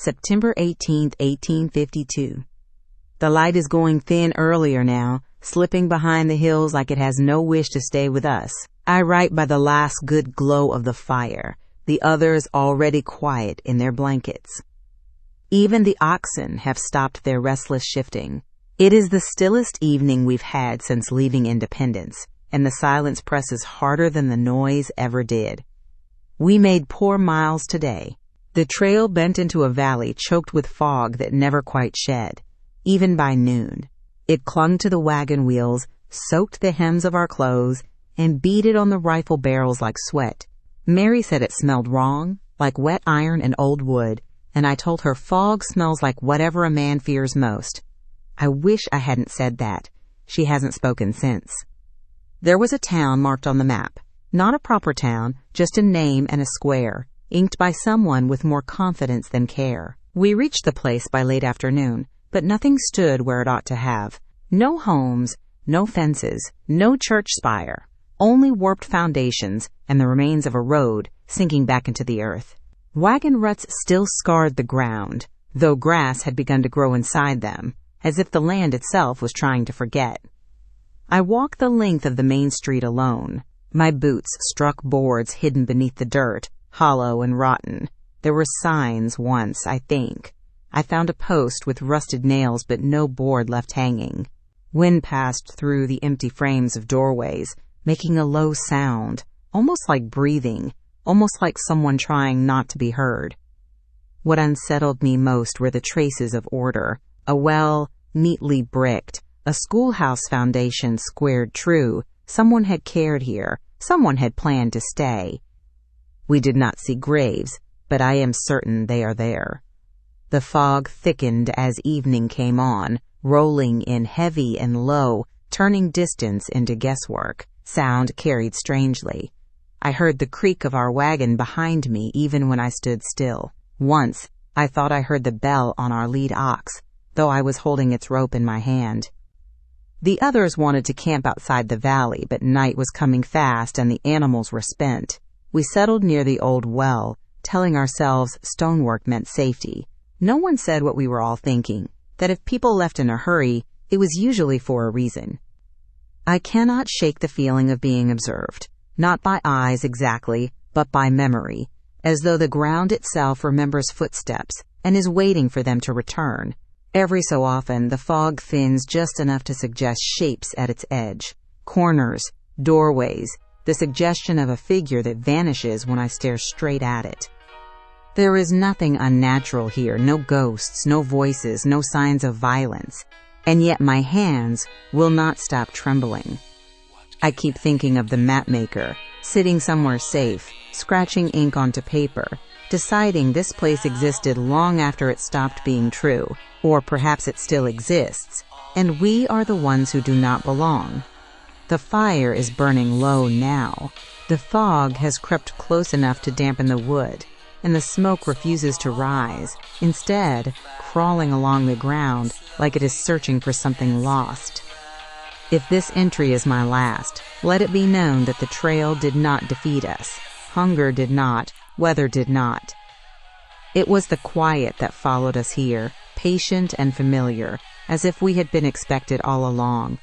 September 18th, 1852. The light is going thin earlier now, slipping behind the hills like it has no wish to stay with us. I write by the last good glow of the fire, the others already quiet in their blankets. Even the oxen have stopped their restless shifting. It is the stillest evening we've had since leaving Independence, and the silence presses harder than the noise ever did. We made poor miles today. The trail bent into a valley choked with fog that never quite shed, even by noon. It clung to the wagon wheels, soaked the hems of our clothes, and beaded on the rifle barrels like sweat. Mary said it smelled wrong, like wet iron and old wood, and I told her fog smells like whatever a man fears most. I wish I hadn't said that. She hasn't spoken since. There was a town marked on the map. Not a proper town, just a name and a square, inked by someone with more confidence than care. We reached the place by late afternoon, but nothing stood where it ought to have. No homes, no fences, no church spire, only warped foundations and the remains of a road sinking back into the earth. Wagon ruts still scarred the ground, though grass had begun to grow inside them, as if the land itself was trying to forget. I walked the length of the main street alone. My boots struck boards hidden beneath the dirt, hollow and rotten. There were signs once, I think. I found a post with rusted nails but no board left hanging. Wind passed through the empty frames of doorways, making a low sound, almost like breathing, almost like someone trying not to be heard. What unsettled me most were the traces of order. A well, neatly bricked, a schoolhouse foundation squared true. Someone had cared here. Someone had planned to stay. We did not see graves, but I am certain they are there. The fog thickened as evening came on, rolling in heavy and low, turning distance into guesswork. Sound carried strangely. I heard the creak of our wagon behind me even when I stood still. Once, I thought I heard the bell on our lead ox, though I was holding its rope in my hand. The others wanted to camp outside the valley, but night was coming fast and the animals were spent. We settled near the old well, telling ourselves stonework meant safety. No one said what we were all thinking, that if people left in a hurry, it was usually for a reason. I cannot shake the feeling of being observed, not by eyes exactly, but by memory, as though the ground itself remembers footsteps and is waiting for them to return. Every so often, the fog thins just enough to suggest shapes at its edge, corners, doorways, the suggestion of a figure that vanishes when I stare straight at it. There is nothing unnatural here, no ghosts, no voices, no signs of violence, and yet my hands will not stop trembling. I keep thinking of the mapmaker, sitting somewhere safe, scratching ink onto paper, deciding this place existed long after it stopped being true, or perhaps it still exists, and we are the ones who do not belong. The fire is burning low now. The fog has crept close enough to dampen the wood, and the smoke refuses to rise, instead crawling along the ground like it is searching for something lost. If this entry is my last, let it be known that the trail did not defeat us. Hunger did not, weather did not. It was the quiet that followed us here, patient and familiar, as if we had been expected all along.